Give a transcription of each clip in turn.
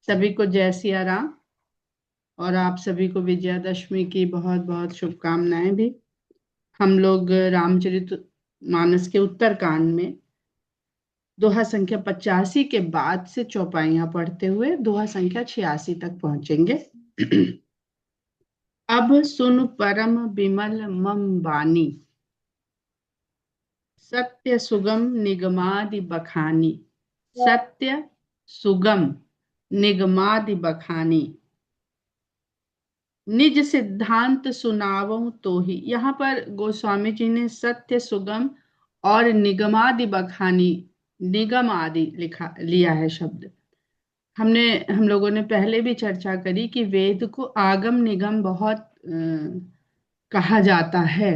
सभी को जय सिया राम। और आप सभी को विजयादशमी की बहुत बहुत शुभकामनाएं भी। हम लोग रामचरित मानस के उत्तर कांड में दोहा संख्या 85 के बाद से चौपाइयां पढ़ते हुए दोहा संख्या 86 तक पहुंचेंगे। अब सुन परम विमल मम बानी, सत्य सुगम निगमादि बखानी। सत्य सुगम निगमादि बखानी, निज सिद्धांत सुनावो तो ही। यहाँ पर गोस्वामी जी ने सत्य सुगम और निगमादि बखानी, निगम आदि लिखा लिया है शब्द। हम लोगों ने पहले भी चर्चा करी कि वेद को आगम निगम बहुत कहा जाता है,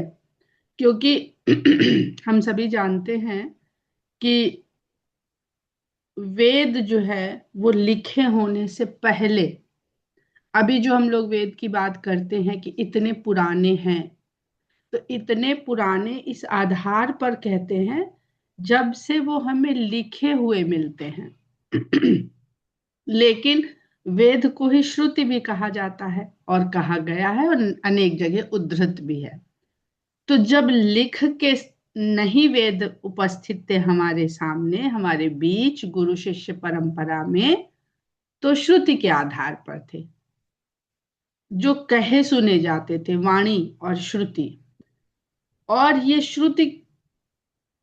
क्योंकि हम सभी जानते हैं कि वेद जो है वो लिखे होने से पहले, अभी जो हम लोग वेद की बात करते हैं कि इतने पुराने हैं, तो इतने पुराने इस आधार पर कहते हैं जब से वो हमें लिखे हुए मिलते हैं। लेकिन वेद को ही श्रुति भी कहा जाता है और कहा गया है और अनेक जगह उद्धृत भी है। तो जब लिख के नहीं वेद उपस्थित थे हमारे सामने, हमारे बीच गुरु शिष्य परंपरा में, तो श्रुति के आधार पर थे, जो कहे सुने जाते थे, वाणी और श्रुति। और ये श्रुति,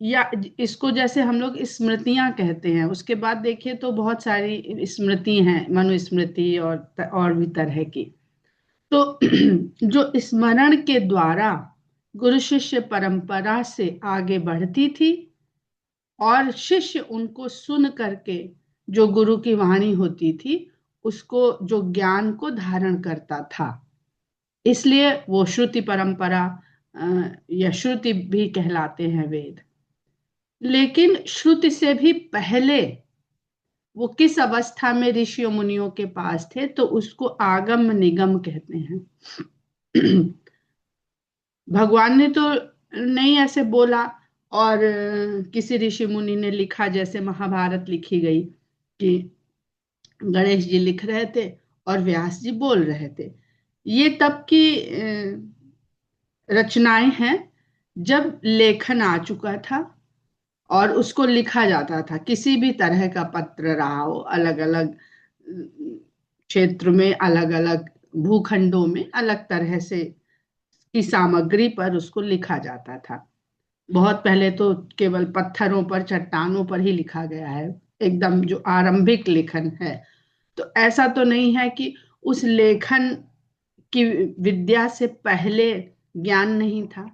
या इसको जैसे हम लोग स्मृतियां कहते हैं, उसके बाद देखिए तो बहुत सारी स्मृति हैं, मनुस्मृति और भी तरह की। तो जो स्मरण के द्वारा गुरु शिष्य परंपरा से आगे बढ़ती थी और शिष्य उनको सुन करके, जो गुरु की वाणी होती थी, उसको, जो ज्ञान को धारण करता था, इसलिए वो श्रुति परंपरा या श्रुति भी कहलाते हैं वेद। लेकिन श्रुति से भी पहले वो किस अवस्था में ऋषियों मुनियों के पास थे, तो उसको आगम निगम कहते हैं। भगवान ने तो नहीं ऐसे बोला, और किसी ऋषि मुनि ने लिखा, जैसे महाभारत लिखी गई कि गणेश जी लिख रहे थे और व्यास जी बोल रहे थे। ये तब की रचनाएं हैं, जब लेखन आ चुका था और उसको लिखा जाता था। किसी भी तरह का पत्र रहा हो, अलग अलग क्षेत्र में, अलग अलग भूखंडों में अलग तरह से की सामग्री पर उसको लिखा जाता था। बहुत पहले तो केवल पत्थरों पर, चट्टानों पर ही लिखा गया है, एकदम जो आरंभिक लेखन है। तो ऐसा तो नहीं है कि उस लेखन की विद्या से पहले ज्ञान नहीं था।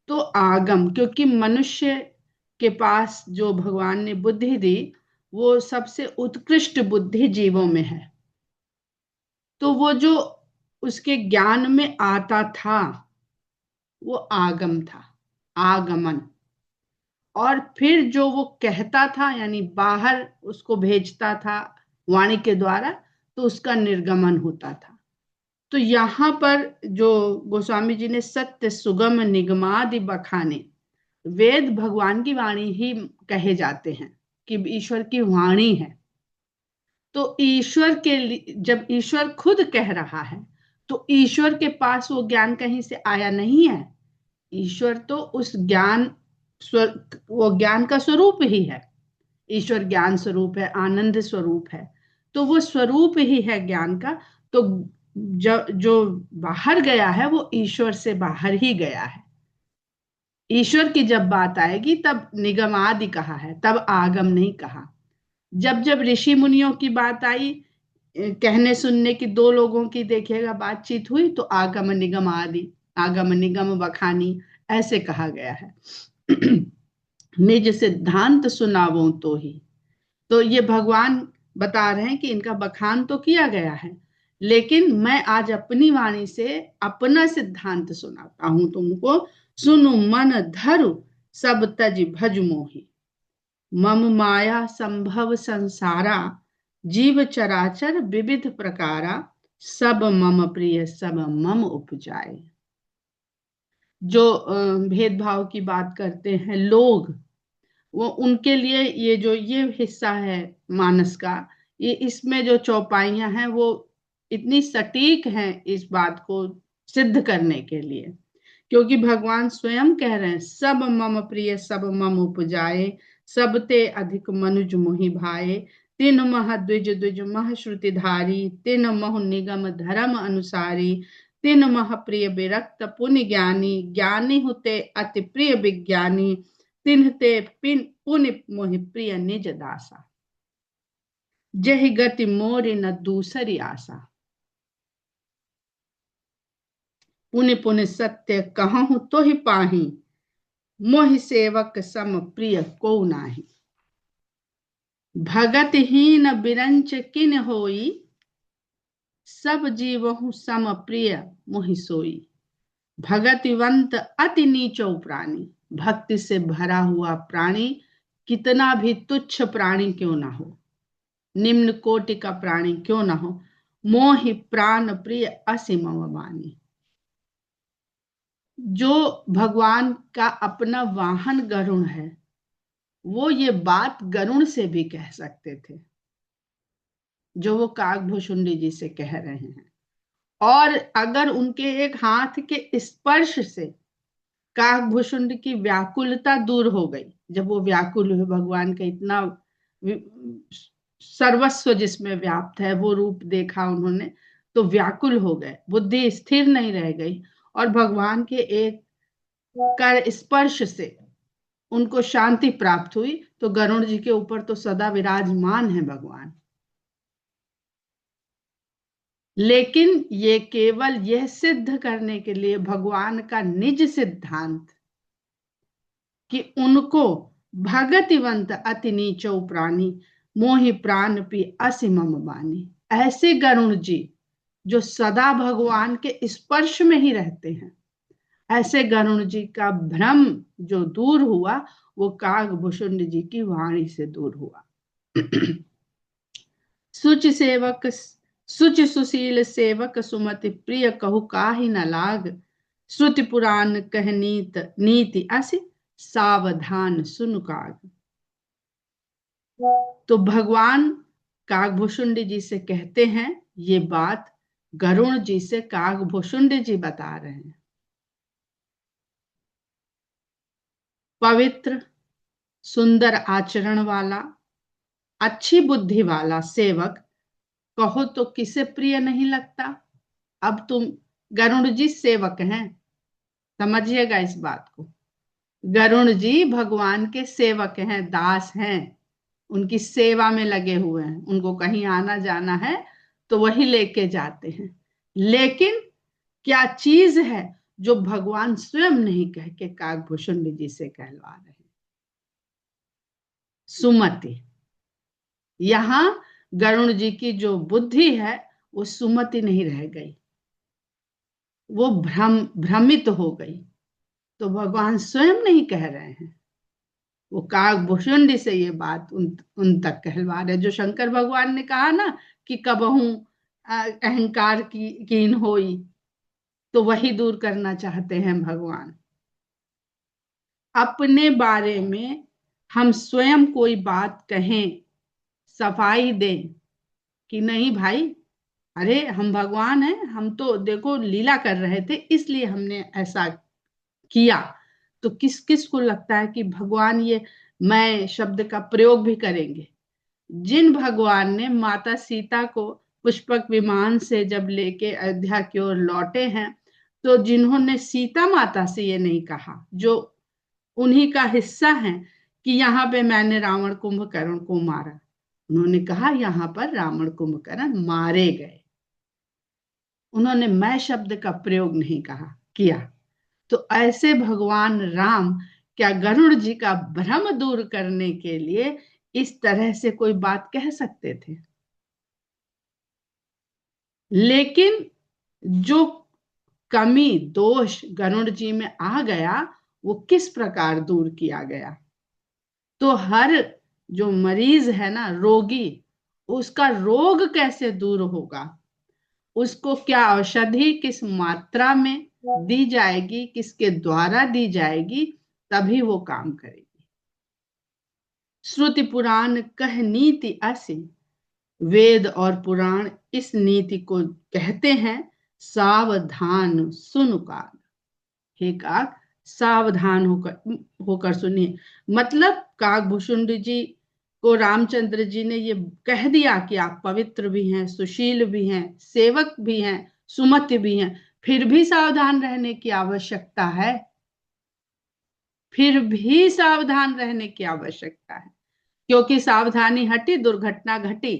तो आगम, क्योंकि मनुष्य के पास जो भगवान ने बुद्धि दी, वो सबसे उत्कृष्ट बुद्धि जीवों में है। तो वो जो उसके ज्ञान में आता था, वो आगम था, आगमन। और फिर जो वो कहता था, यानी बाहर उसको भेजता था वाणी के द्वारा, तो उसका निर्गमन होता था। तो यहाँ पर जो गोस्वामी जी ने सत्य सुगम निगमादि बखाने, वेद भगवान की वाणी ही कहे जाते हैं कि ईश्वर की वाणी है। तो ईश्वर के जब ईश्वर खुद कह रहा है, तो ईश्वर के पास वो ज्ञान कहीं से आया नहीं है। ईश्वर तो उस ज्ञान, वो ज्ञान का स्वरूप ही है। ईश्वर ज्ञान स्वरूप है, आनंद स्वरूप है। तो वो स्वरूप ही है ज्ञान का। तो जो बाहर गया है, वो ईश्वर से बाहर ही गया है। ईश्वर की जब बात आएगी तब निगमादि कहा है, तब आगम नहीं कहा। जब जब ऋषि मुनियों की बात आई, कहने सुनने की, दो लोगों की देखिएगा बातचीत हुई, तो आगम निगम आदि, आगम निगम बखानी, ऐसे कहा गया है। निज सिद्धांत सुनावो तो ही। तो ये भगवान बता रहे हैं कि इनका बखान तो किया गया है, लेकिन मैं आज अपनी वाणी से अपना सिद्धांत सुनाता हूं तुमको। सुनु मन धरु सब तज भज मोहि, मम माया संभव संसारा। जीव चराचर विविध प्रकारा, सब मम प्रिय सब मम उपजाए। जो भेदभाव की बात करते हैं लोग, वो उनके लिए ये जो ये हिस्सा है मानस का, ये इसमें जो चौपाइयां हैं वो इतनी सटीक हैं इस बात को सिद्ध करने के लिए, क्योंकि भगवान स्वयं कह रहे हैं, सब मम प्रिय सब मम उपजाए, सब ते अधिक मनुज मोहि भाए, तिन मह द्विज द्विज मह श्रुतिधारी, तिन मह निगम धर्म अनुसारी, तिन मह प्रिय विरक्त पुण्य ज्ञानी, ज्ञानी होते अति प्रिय विज्ञानी, तिन्हते पुण्य मोहि प्रिय निज दासा, जहि गति मोरि न दूसरी आशा, पुण्य पुण्य सत्य कहूँ तो ही पाही, मोहि सेवक सम प्रिय को नाही, भगत हीन बिरंच किन होई, सब जीवहु सम प्रिय मोहि सोई, भगतिवंत अति नीचो प्राणी, भक्ति से भरा हुआ प्राणी कितना भी तुच्छ प्राणी क्यों ना हो, निम्न कोटि का प्राणी क्यों ना हो, मोहि प्राण प्रिय असीम वाणी। जो भगवान का अपना वाहन गरुण है, वो ये बात गरुण से भी कह सकते थे, जो वो काकभूषुंडी जी से कह रहे हैं। और अगर उनके एक हाथ के स्पर्श से काकभूषुंड की व्याकुलता दूर हो गई, जब वो व्याकुल हुए, भगवान का इतना सर्वस्व जिसमें व्याप्त है वो रूप देखा उन्होंने, तो व्याकुल हो गए, बुद्धि स्थिर नहीं रह गई, और भगवान के एक कर स्पर्श से उनको शांति प्राप्त हुई, तो गरुड़ जी के ऊपर तो सदा विराजमान है भगवान। लेकिन ये केवल यह सिद्ध करने के लिए भगवान का निज सिद्धांत कि उनको भगतिवंत अति नीचो प्राणी, मोहि प्राण पी असीमम बानी, ऐसे गरुण जी जो सदा भगवान के स्पर्श में ही रहते हैं, ऐसे गरुण जी का भ्रम जो दूर हुआ, वो काकभूषुंड जी की वाणी से दूर हुआ। सुच सेवक सुच सुशील सेवक सुमति प्रिय कहु काहि न लाग, श्रुति पुराण कह नीति असि सावधान सुन काग। तो भगवान काकभूषुंडी जी से कहते हैं, ये बात गरुण जी से काकभूषुंडी जी बता रहे हैं। पवित्र सुंदर आचरण वाला अच्छी बुद्धि वाला सेवक कहो तो किसे प्रिय नहीं लगता। अब तुम गरुण जी सेवक हैं, समझिएगा इस बात को। गरुण जी भगवान के सेवक हैं, दास हैं, उनकी सेवा में लगे हुए हैं, उनको कहीं आना जाना है तो वही लेके जाते हैं। लेकिन क्या चीज है जो भगवान स्वयं नहीं कह के काकभूषुंड जी से कहलवा रहे हैं? सुमति। यहां गरुण जी की जो बुद्धि है वो सुमति नहीं रह गई, वो भ्रमित हो गई। तो भगवान स्वयं नहीं कह रहे हैं, वो काकभूषुंडी से ये बात उन तक कहलवा रहे, जो शंकर भगवान ने कहा ना कि कबहू अहंकार की कीन होई, तो वही दूर करना चाहते हैं भगवान। अपने बारे में हम स्वयं कोई बात कहें, सफाई दें कि नहीं भाई, अरे हम भगवान हैं, हम तो देखो लीला कर रहे थे इसलिए हमने ऐसा किया, तो किस किस को लगता है कि भगवान ये मैं शब्द का प्रयोग भी करेंगे? जिन भगवान ने माता सीता को पुष्पक विमान से जब लेके अयोध्या की ओर लौटे हैं, तो जिन्होंने सीता माता से ये नहीं कहा, जो उन्हीं का हिस्सा है कि यहाँ पे मैंने रावण कुंभकर्ण को मारा, उन्होंने कहा यहाँ पर रावण कुंभकर्ण मारे गए, उन्होंने मैं शब्द का प्रयोग नहीं कहा किया। तो ऐसे भगवान राम क्या गरुड़ जी का भ्रम दूर करने के लिए इस तरह से कोई बात कह सकते थे? लेकिन जो कमी दोष गरुड़ जी में आ गया, वो किस प्रकार दूर किया गया? तो हर जो मरीज है ना, रोगी, उसका रोग कैसे दूर होगा, उसको क्या औषधि किस मात्रा में दी जाएगी, किसके द्वारा दी जाएगी, तभी वो काम करेगी। श्रुति पुराण कह नीति असी, वेद और पुराण इस नीति को कहते हैं, सावधान सुन काग। हे काग, सावधान होकर होकर सुनिए। मतलब कागभूषुंड जी को रामचंद्र जी ने ये कह दिया कि आप पवित्र भी हैं, सुशील भी हैं, सेवक भी हैं, सुमति भी हैं, फिर भी सावधान रहने की आवश्यकता है। फिर भी सावधान रहने की आवश्यकता है, क्योंकि सावधानी हटी दुर्घटना घटी।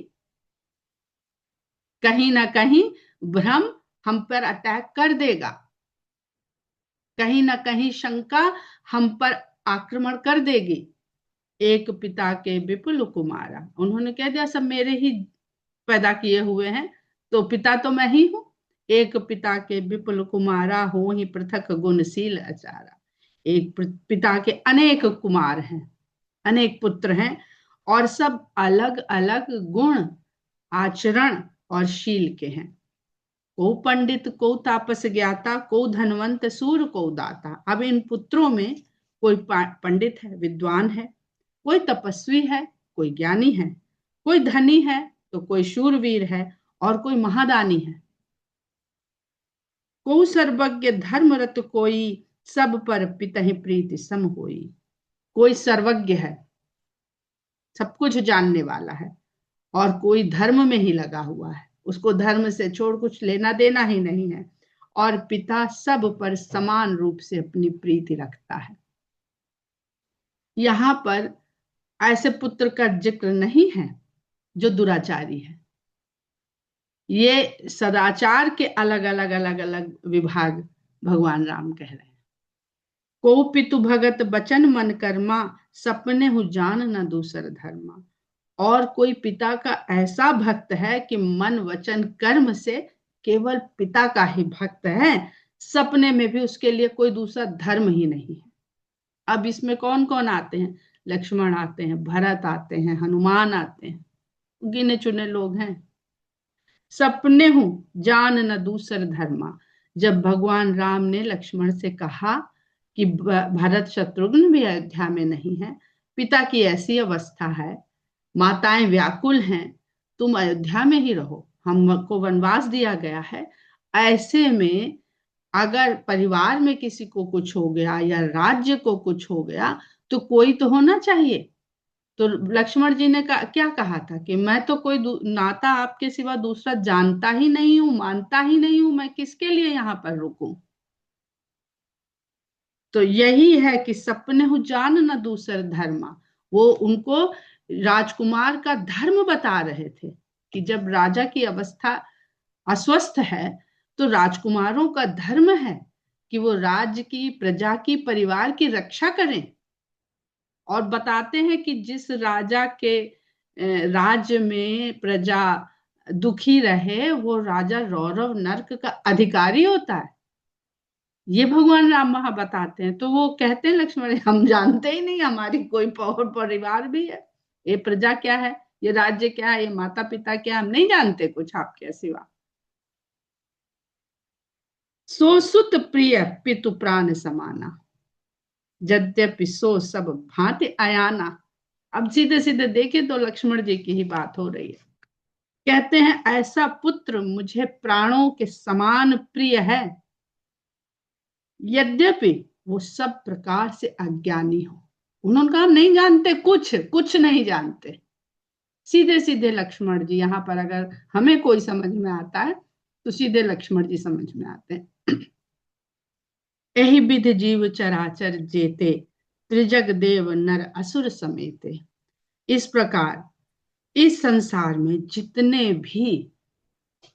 कहीं ना कहीं भ्रम हम पर अटैक कर देगा, कहीं ना कहीं शंका हम पर आक्रमण कर देगी। एक पिता के विपुल कुमारा, उन्होंने कह दिया सब मेरे ही पैदा किए हुए हैं, तो पिता तो मैं ही हूं। एक पिता के विपुल कुमारा हो ही पृथक गुणशील अचारा। एक पिता के अनेक कुमार हैं, अनेक पुत्र हैं, और सब अलग अलग गुण, आचरण और शील के हैं। को पंडित, को तापस ज्ञाता, को धनवंत सूर, को दाता। अब इन पुत्रों में कोई पंडित है, विद्वान है, कोई तपस्वी है, कोई ज्ञानी है, कोई धनी है, तो कोई शूरवीर है, और कोई महादानी है। को सर्वज्ञ धर्मरत कोई, सब पर पितहि प्रीति सम होई। कोई सर्वज्ञ है, सब कुछ जानने वाला है, और कोई धर्म में ही लगा हुआ है, उसको धर्म से छोड़ कुछ लेना देना ही नहीं है, और पिता सब पर समान रूप से अपनी प्रीति रखता है। यहां पर ऐसे पुत्र का जिक्र नहीं है जो दुराचारी है। ये सदाचार के अलग अलग अलग अलग विभाग भगवान राम कह रहे हैं। को पितु भगत बचन मन कर्मा, सपने हु जान न दूसर धर्मा। और कोई पिता का ऐसा भक्त है कि मन वचन कर्म से केवल पिता का ही भक्त है, सपने में भी उसके लिए कोई दूसरा धर्म ही नहीं है। अब इसमें कौन कौन आते हैं? लक्ष्मण आते हैं, भरत आते हैं, हनुमान आते हैं, गिने चुने लोग हैं। सपने हूं जान न दूसर धर्मा। जब भगवान राम ने लक्ष्मण से कहा कि भरत शत्रुघ्न भी अयोध्या में नहीं है, पिता की ऐसी अवस्था है, माताएं व्याकुल हैं, तुम अयोध्या में ही रहो, हमको वनवास दिया गया है। ऐसे में अगर परिवार में किसी को कुछ हो गया या राज्य को कुछ हो गया, तो कोई तो होना चाहिए। तो लक्ष्मण जी ने क्या कहा था कि मैं तो कोई नाता आपके सिवा दूसरा जानता ही नहीं हूं, मानता ही नहीं हूं, मैं किसके लिए यहाँ पर रुकूं। तो यही है कि सपने हो जान न दूसर धर्मा। वो उनको राजकुमार का धर्म बता रहे थे कि जब राजा की अवस्था अस्वस्थ है, तो राजकुमारों का धर्म है कि वो राज्य की, प्रजा की, परिवार की रक्षा करें। और बताते हैं कि जिस राजा के राज्य में प्रजा दुखी रहे, वो राजा रौरव नरक का अधिकारी होता है। ये भगवान राम वहां बताते हैं। तो वो कहते हैं लक्ष्मण, हम जानते ही नहीं, हमारी कोई परिवार भी है, ये प्रजा क्या है, ये राज्य क्या है, ये माता पिता क्या, हम नहीं जानते कुछ आपके सिवा। सो सुत प्रिय पितु प्राण समाना, यद्यपि सो सब भांति अयाना। अब सीधे सीधे देखे तो लक्ष्मण जी की ही बात हो रही है। कहते हैं ऐसा पुत्र मुझे प्राणों के समान प्रिय है, यद्यपि वो सब प्रकार से अज्ञानी हो। उन्होंने कहा नहीं जानते, कुछ कुछ नहीं जानते। सीधे सीधे लक्ष्मण जी यहाँ पर, अगर हमें कोई समझ में आता है तो सीधे लक्ष्मण जी समझ में आते हैं। यही विधि जीव चराचर जेते, त्रिजग देव नर असुर समेते। इस प्रकार इस संसार में जितने भी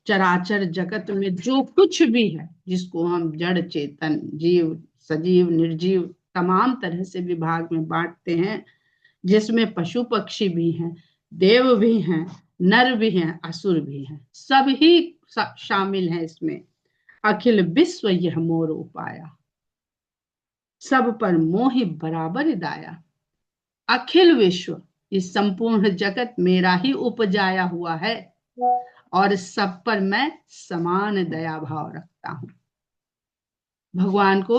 चराचर जगत में जो कुछ भी है, जिसको हम जड़ चेतन जीव, सजीव, निर्जीव, तमाम तरह से विभाग में बांटते हैं, जिसमें पशु पक्षी भी हैं, देव भी हैं, नर भी हैं, असुर भी हैं, सब ही शामिल हैं इसमें। अखिल विश्व यह मोर उपाया, सब पर मोहि बराबर दाया। अखिल विश्व, इस संपूर्ण जगत मेरा ही उपजाया हुआ है, और सब पर मैं समान दया भाव रखता हूं। भगवान को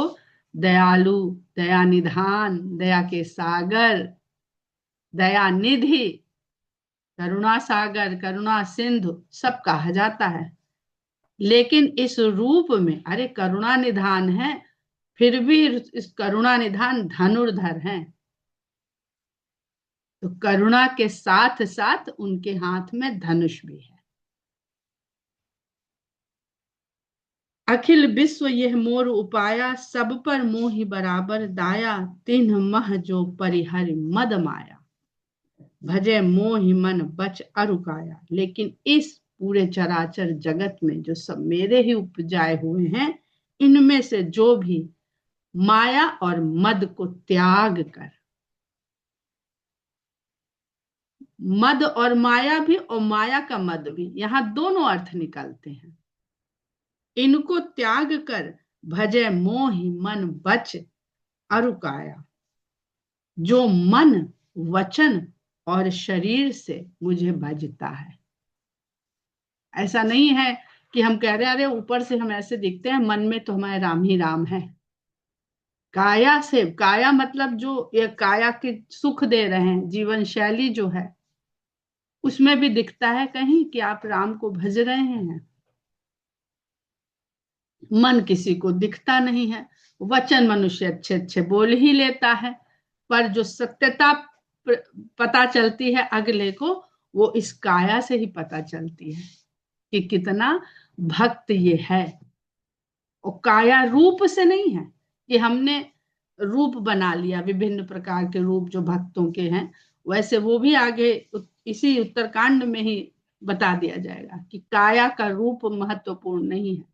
दयालु, दया निधान, दया के सागर, दया निधि, करुणा सागर, करुणा सिंधु सब कहा जाता है। लेकिन इस रूप में, अरे करुणा निधान है, फिर भी इस करुणा निधान धनुर्धर हैं। तो करुणा के साथ साथ उनके हाथ में धनुष भी है। अखिल विश्व यह मोर उपाया, सब पर मोहि बराबर दाया, तिन्ह मह जो परिहरि मद माया, भजे मोहि मन बच अरुकाया। लेकिन इस पूरे चराचर जगत में जो सब मेरे ही उपजाए हुए हैं, इनमें से जो भी माया और मद को त्याग कर, मद और माया भी और माया का मद भी, यहां दोनों अर्थ निकलते हैं, इनको त्याग कर भजे मोहि मन बच अरुकाया, जो मन, वचन और शरीर से मुझे भजता है। ऐसा नहीं है कि हम कह रहे हैं अरे ऊपर से हम ऐसे दिखते हैं, मन में तो हमारे राम ही राम है। काया से, काया मतलब जो ये काया के सुख दे रहे हैं, जीवन शैली जो है, उसमें भी दिखता है कहीं कि आप राम को भज रहे हैं। मन किसी को दिखता नहीं है। वचन मनुष्य अच्छे अच्छे बोल ही लेता है, पर जो सत्यता पता चलती है अगले को, वो इस काया से ही पता चलती है कि कितना भक्त ये है। और काया रूप से नहीं है कि हमने रूप बना लिया, विभिन्न प्रकार के रूप जो भक्तों के हैं, वैसे वो भी आगे इसी उत्तरकांड में ही बता दिया जाएगा कि काया का रूप महत्वपूर्ण नहीं है।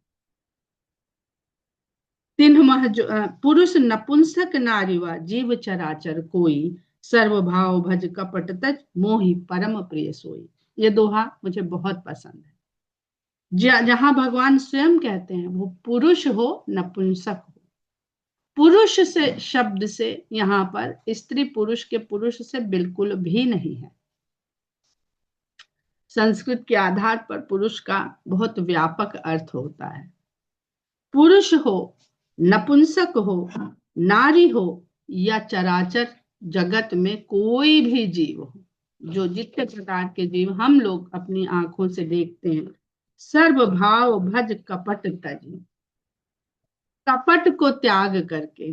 तिन्ह मह जो पुरुष नपुंसक नारी व जीव चराचर कोई, सर्वभाव भज कपट तज मोहि परम प्रिय सोई। ये दोहा मुझे बहुत पसंद है। जहां भगवान स्वयं कहते हैं, वो पुरुष हो नपुंसक हो। पुरुष से शब्द से यहाँ पर स्त्री पुरुष के पुरुष से बिल्कुल भी नहीं है। संस्कृत के आधार पर पुरुष का बहुत व्यापक अर्थ होता है। पुरुष हो, नपुंसक हो, नारी हो, या चराचर जगत में कोई भी जीव हो, जो जितने प्रकार के जीव हम लोग अपनी आंखों से देखते हैं, सर्व भाव भज कपट तज, कपट को त्याग करके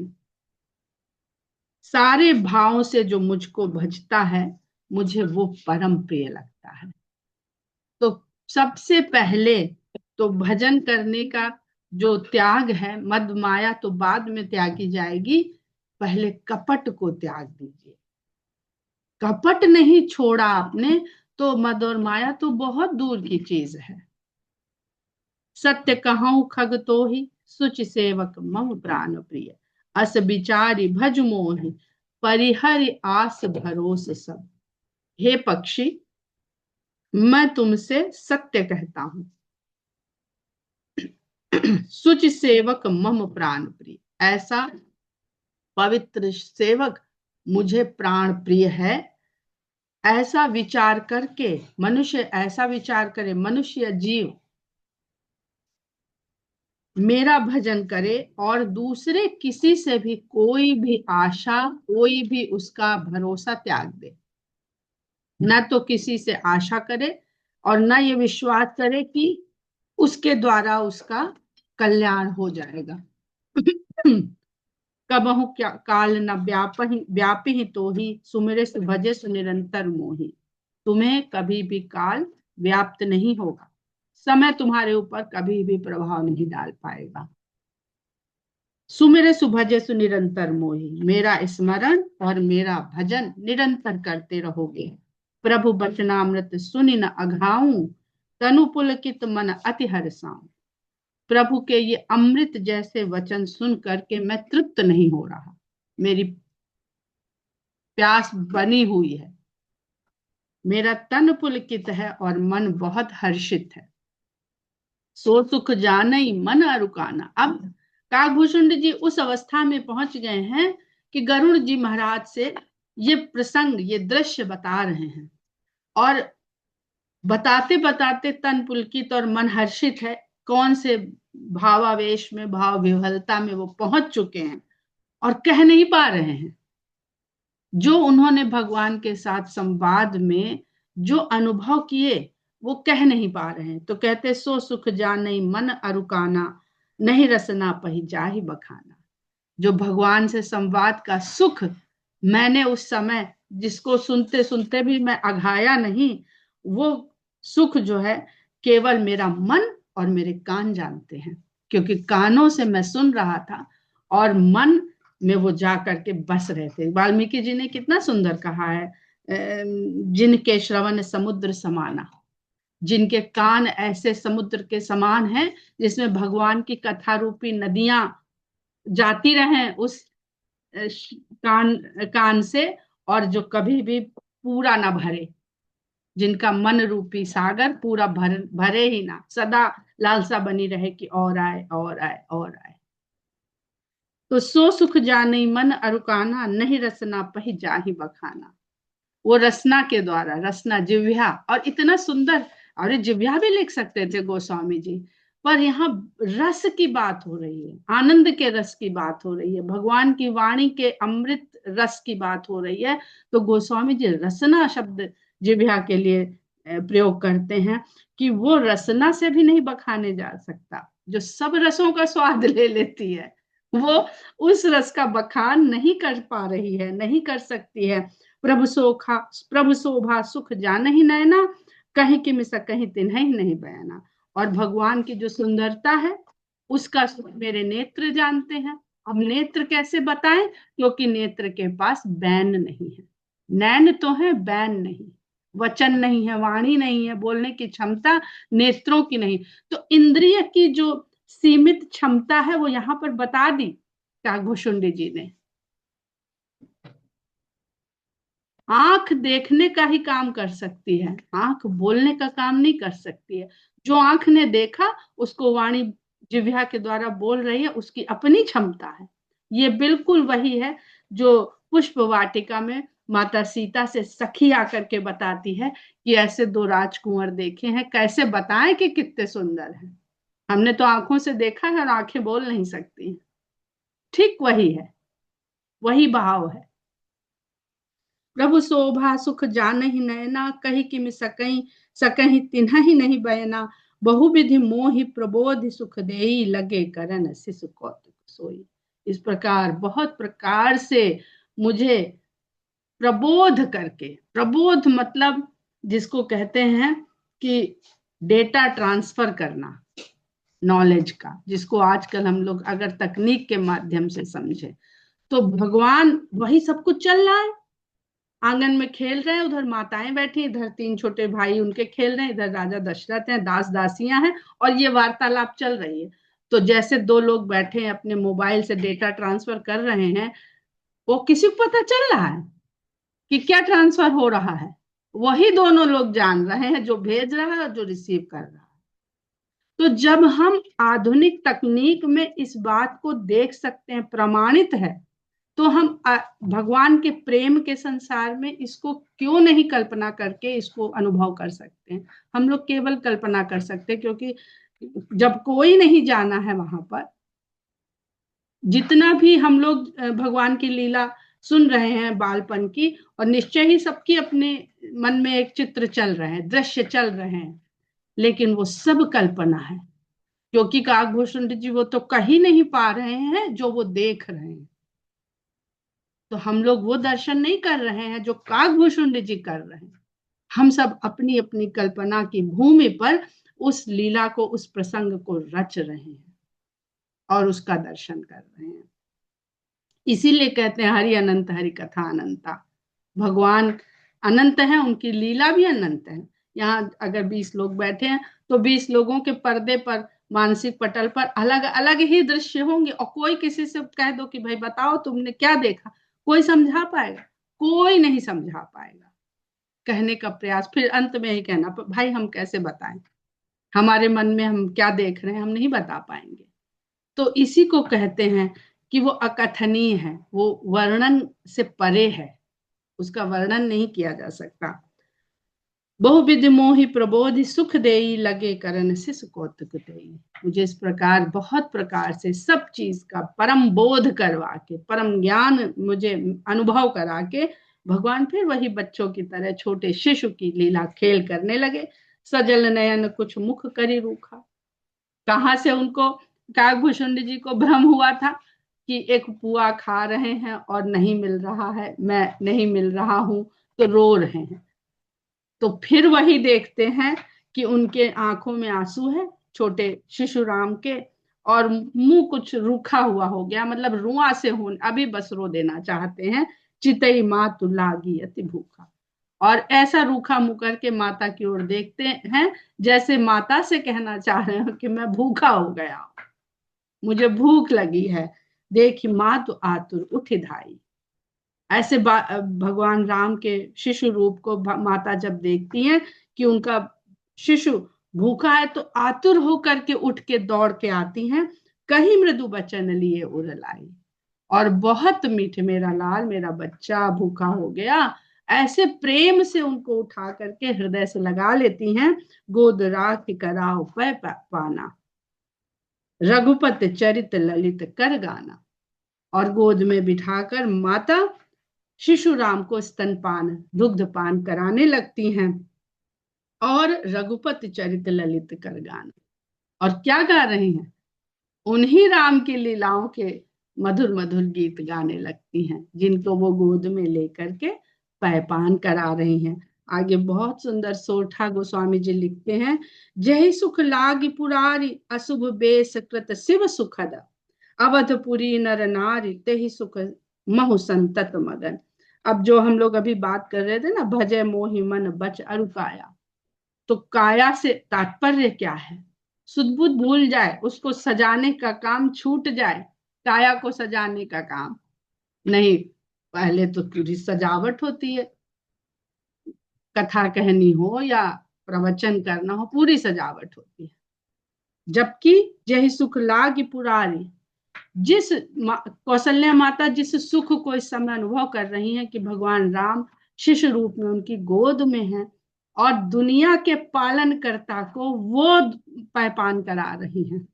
सारे भावों से जो मुझको भजता है, मुझे वो परम प्रिय लगता है। तो सबसे पहले तो भजन करने का जो त्याग है, मद माया तो बाद में त्यागी जाएगी, पहले कपट को त्याग दीजिए। कपट नहीं छोड़ा आपने तो मद और माया तो बहुत दूर की चीज है। सत्य कहूं खग तो ही, सुच सेवक मम प्राण प्रिय, अस बिचारी भज मोहि, परिहरि आस भरोस सब। हे पक्षी, मैं तुमसे सत्य कहता हूं, सुच सेवक मम प्राण प्रिय, ऐसा पवित्र सेवक मुझे प्राण प्रिय है। ऐसा विचार करके मनुष्य, ऐसा विचार करे मनुष्य जीव, मेरा भजन करे और दूसरे किसी से भी कोई भी आशा, कोई भी उसका भरोसा त्याग दे। न तो किसी से आशा करे और न ये विश्वास करे कि उसके द्वारा उसका कल्याण हो जाएगा। कबहु क्या काल न व्यापी तो ही, सुमिरे भजे सुनिरंतर मोही। तुम्हें कभी भी काल व्याप्त नहीं होगा, समय तुम्हारे ऊपर कभी भी प्रभाव नहीं डाल पाएगा। सुमिरे सुभजे सुनिरंतर मोही, मेरा स्मरण और मेरा भजन निरंतर करते रहोगे। प्रभु बचनामृत सुनि न अघाऊं, तनु पुलकित मन अति हर्षाऊं। प्रभु के ये अमृत जैसे वचन सुन करके मैं तृप्त नहीं हो रहा, मेरी प्यास बनी हुई है, मेरा तन पुलकित है और मन बहुत हर्षित है। सो सुख जानई मन अरुकाना। अब काकभूषुंड जी उस अवस्था में पहुंच गए हैं कि गरुड़ जी महाराज से ये प्रसंग, ये दृश्य बता रहे हैं, और बताते बताते तन पुलकित और मन हर्षित है। कौन से भावावेश में, भाव विह्वलता में वो पहुंच चुके हैं और कह नहीं पा रहे हैं। जो उन्होंने भगवान के साथ संवाद में जो अनुभव किए वो कह नहीं पा रहे हैं। तो कहते सो सुख जाने मन अरुकाना, नहीं रसना पही जाहि बखाना। जो भगवान से संवाद का सुख मैंने उस समय, जिसको सुनते सुनते भी मैं अघाया नहीं, वो सुख जो है केवल मेरा मन और मेरे कान जानते हैं, क्योंकि कानों से मैं सुन रहा था और मन में वो जा करके बस रहे थे। वाल्मीकि जी ने कितना सुंदर कहा है, जिनके श्रवण समुद्र समाना, जिनके कान ऐसे समुद्र के समान हैं जिसमें भगवान की कथा रूपी नदियां जाती रहें उस कान कान से, और जो कभी भी पूरा ना भरे, जिनका मन रूपी सागर पूरा भरे ही ना, सदा लालसा बनी रहे कि और आए और आए और आए। तो सो सुख जाने मन अरुकाना, नहीं रसना पही जाहि बखाना। वो रसना के द्वारा, रसना जिह्वा, और इतना सुंदर, और जिह्वा भी लिख सकते थे गोस्वामी जी, पर यहाँ रस की बात हो रही है, आनंद के रस की बात हो रही है, भगवान की वाणी के अमृत रस की बात हो रही है। तो गोस्वामी जी रसना शब्द जिह्वा के लिए प्रयोग करते हैं कि वो रसना से भी नहीं बखाने जा सकता, जो सब रसों का स्वाद ले लेती है, वो उस रस का बखान नहीं कर पा रही है, नहीं कर सकती है। प्रभु शोभा सुख जान ही नैना, कहीं की मिसा कहीं तिन्ह ही नहीं बयाना। और भगवान की जो सुंदरता है उसका सुख मेरे नेत्र जानते हैं। अब नेत्र कैसे बताएं, क्योंकि नेत्र के पास बैन नहीं है, नैन तो है बैन नहीं, वचन नहीं है, वाणी नहीं है, बोलने की क्षमता नेत्रों की नहीं। तो इंद्रिय की जो सीमित क्षमता है वो यहाँ पर बता दी काकभूषुंडी जी ने। आंख देखने का ही काम कर सकती है, आंख बोलने का काम नहीं कर सकती है। जो आंख ने देखा उसको वाणी जिह्वा के द्वारा बोल रही है, उसकी अपनी क्षमता है। ये बिल्कुल वही है जो पुष्प वाटिका में माता सीता से सखी आकर के बताती है कि ऐसे दो राजकुंवर देखे हैं, कैसे बताएं कि कितने सुंदर हैं। हमने तो आंखों से देखा है और आंखें बोल नहीं सकती। ठीक वही है, वही भाव है। प्रभु शोभा सुख जान ही नैना, कही कि सकई सकही तिन्ह ही नहीं बयना। बहु विधि मोहि प्रबोधि सुख देई, लगे करन शिशु कौतुक सोई। इस प्रकार बहुत प्रकार से मुझे प्रबोध करके, प्रबोध मतलब जिसको कहते हैं कि डेटा ट्रांसफर करना, नॉलेज का, जिसको आजकल हम लोग अगर तकनीक के माध्यम से समझे, तो भगवान वही सब कुछ चल रहा है। आंगन में खेल रहे हैं, उधर माताएं बैठी, इधर तीन छोटे भाई उनके खेल रहे हैं, इधर राजा दशरथ हैं, दास दासियां हैं, और ये वार्तालाप चल रही है। तो जैसे दो लोग बैठे हैं अपने मोबाइल से डेटा ट्रांसफर कर रहे हैं, वो किसी को पता चल रहा है कि क्या ट्रांसफर हो रहा है? वही दोनों लोग जान रहे हैं, जो भेज रहा है और जो रिसीव कर रहा है। तो जब हम आधुनिक तकनीक में इस बात को देख सकते हैं, प्रमाणित है, तो हम भगवान के प्रेम के संसार में इसको क्यों नहीं कल्पना करके इसको अनुभव कर सकते हैं। हम लोग केवल कल्पना कर सकते हैं, क्योंकि जब कोई नहीं जाना है वहां पर, जितना भी हम लोग भगवान की लीला सुन रहे हैं बालपन की, और निश्चय ही सबकी अपने मन में एक चित्र चल रहे हैं, दृश्य चल रहे हैं, लेकिन वो सब कल्पना है, क्योंकि काकभूषुंड जी वो तो कह ही नहीं पा रहे हैं जो वो देख रहे हैं। तो हम लोग वो दर्शन नहीं कर रहे हैं जो काकभूषुंड जी कर रहे हैं। हम सब अपनी अपनी कल्पना की भूमि पर उस लीला को, उस प्रसंग को रच रहे हैं और उसका दर्शन कर रहे हैं। इसीलिए कहते हैं हरि अनंत हरि कथा अनंता। भगवान अनंत है, उनकी लीला भी अनंत है। यहाँ अगर 20 लोग बैठे हैं तो 20 लोगों के पर्दे पर, मानसिक पटल पर अलग अलग ही दृश्य होंगे, और कोई किसी से कह दो कि भाई बताओ तुमने क्या देखा, कोई समझा पाएगा? कोई नहीं समझा पाएगा। कहने का प्रयास, फिर अंत में ही कहना भाई हम कैसे बताएं, हमारे मन में हम क्या देख रहे हैं हम नहीं बता पाएंगे। तो इसी को कहते हैं कि वो अकथनीय है, वो वर्णन से परे है, उसका वर्णन नहीं किया जा सकता। बहुविध मोहि प्रबोधि सुख देई, लगे करन शिशु कौतुक देई। मुझे इस प्रकार बहुत प्रकार से सब चीज का परम बोध करवा के, परम ज्ञान मुझे अनुभव करा के भगवान फिर वही बच्चों की तरह छोटे शिशु की लीला खेल करने लगे। सजल नयन कुछ मुख करी रूखा। कहाँ से उनको, काकभूषुंड जी को भ्रम हुआ था कि एक पुआ खा रहे हैं और नहीं मिल रहा है, मैं नहीं मिल रहा हूं, तो रो रहे हैं। तो फिर वही देखते हैं कि उनके आंखों में आंसू है छोटे शिशु राम के, और मुंह कुछ रूखा हुआ हो गया, मतलब रुआ से हो, अभी बस रो देना चाहते हैं। चितई मातु लागी अति भूखा। और ऐसा रूखा मुंह करके माता की ओर देखते हैं, जैसे माता से कहना चाह रहे हो कि मैं भूखा हो गया, मुझे भूख लगी है। देखी माँ तो आतुर उठ धाई। ऐसे भगवान राम के शिशु रूप को माता जब देखती हैं कि उनका शिशु भूखा है, तो आतुर होकर के उठ के दौड़ के आती हैं। कहीं मृदु बचन लिए उर लाई, और बहुत मीठ मेरा लाल, मेरा बच्चा भूखा हो गया, ऐसे प्रेम से उनको उठा करके हृदय से लगा लेती हैं। गोद राख कराओ पै पाना, रघुपत चरित ललित कर गाना। और गोद में बिठाकर माता शिशु राम को स्तनपान दुग्ध पान कराने लगती हैं, और रघुपति चरित ललित कर गाना। और क्या गा रही हैं, उन्हीं राम की लीलाओं के मधुर मधुर गीत गाने लगती हैं, जिनको वो गोद में लेकर के पैपान करा रही हैं। आगे बहुत सुंदर सोठा गोस्वामी जी लिखते हैं, जय सुख लाग पुरारी अशुभ बेस कृत शिव सुखद, अवधपुरी नर नारी ते सुख महु संतत मगन। अब जो हम लोग अभी बात कर रहे थे ना, भजय मोहि मन बच अरु काया, तो काया से तात्पर्य क्या है, सुध बुध भूल जाए, उसको सजाने का काम छूट जाए, काया को सजाने का काम नहीं। पहले तो पूरी सजावट होती है, कथा कहनी हो या प्रवचन करना हो, पूरी सजावट होती है। जबकि यही सुख लाग पुरारी, जिस कौशल्या माता जिस सुख को इस समय अनुभव कर रही हैं कि भगवान राम शिशु रूप में उनकी गोद में हैं, और दुनिया के पालन कर्ता को वो पैपान करा रही हैं,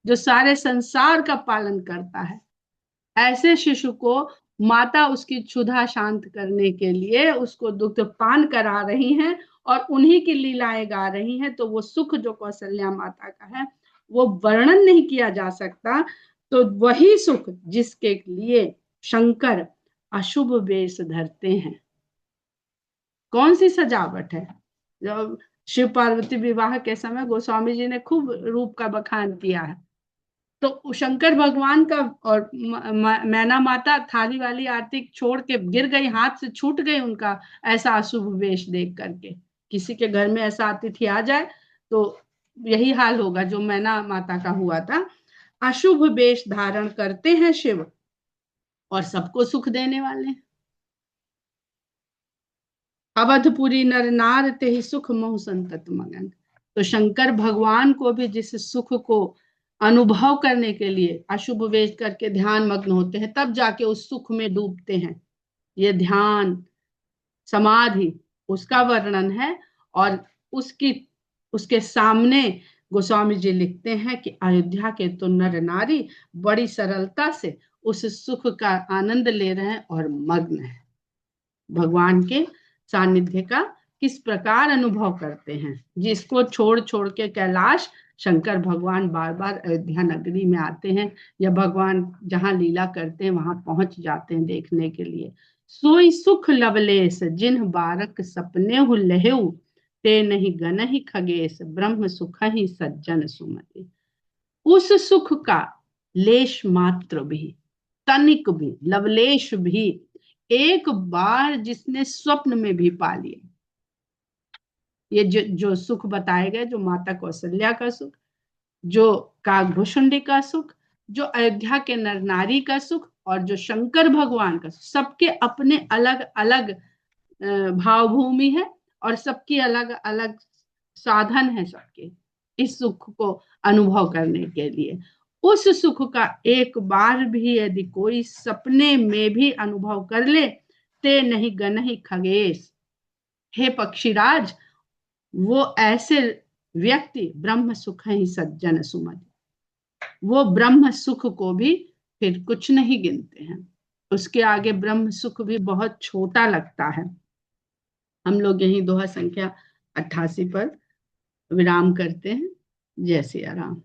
जो सारे संसार का पालन करता है, ऐसे शिशु को माता उसकी क्षुधा शांत करने के लिए उसको दुग्ध पान करा रही हैं, और उन्हीं की लीलाएं गा रही हैं। तो वो सुख जो कौशल्या माता का है, वो वर्णन नहीं किया जा सकता। तो वही सुख जिसके लिए शंकर अशुभ वेश धरते हैं। कौन सी सजावट है, जब शिव पार्वती विवाह के समय गोस्वामी जी ने खूब रूप का बखान किया है। तो शंकर भगवान का, और मैना माता थाली वाली आरती छोड़ के गिर गई, हाथ से छूट गई उनका ऐसा अशुभ वेश देख करके। किसी के घर में ऐसा अतिथि आ जाए तो यही हाल होगा जो मैना माता का हुआ था। अशुभ वेश धारण करते हैं शिव, और सबको सुख देने वाले। अवधपुरी नर नार ते ही सुख मोह संतत मगन। तो शंकर भगवान को भी जिस सुख को अनुभव करने के लिए अशुभ वेश करके ध्यान मग्न होते हैं, तब जाके उस सुख में डूबते हैं। ये ध्यान समाधि उसका वर्णन है। और उसकी उसके सामने गोस्वामी जी लिखते हैं कि अयोध्या के तो नर नारी बड़ी सरलता से उस सुख का आनंद ले रहे हैं और मग्न है, भगवान के सानिध्य का किस प्रकार अनुभव करते हैं। जिसको छोड़ छोड़ के कैलाश शंकर भगवान बार बार अयोध्या नगरी में आते हैं, या भगवान जहाँ लीला करते हैं वहां पहुंच जाते हैं देखने के लिए। सोई सुख लवलेश जिन्ह बारक सपने हु लहेऊ, ते नहीं गन ही खगेश ब्रह्म सुख ही सज्जन सुमति। उस सुख का लेश मात्र भी, तनिक भी, लवलेश भी एक बार जिसने स्वप्न में भी पा लिया, ये जो सुख बताए गए, जो माता कौशल्या का सुख, जो काकभूषुंडी का सुख, जो अयोध्या के नर नारी का सुख, और जो शंकर भगवान का सुख, सबके अपने अलग अलग भावभूमि है, और सबकी अलग अलग साधन है सबके इस सुख को अनुभव करने के लिए। उस सुख का एक बार भी यदि कोई सपने में भी अनुभव कर ले, ते नहीं गन ही खगेश, हे पक्षीराज, वो ऐसे व्यक्ति ब्रह्म सुख ही सज्जन सुमति, वो ब्रह्म सुख को भी फिर कुछ नहीं गिनते हैं। उसके आगे ब्रह्म सुख भी बहुत छोटा लगता है। हम लोग यही दोहा संख्या 88 पर विराम करते हैं। जय सिया राम।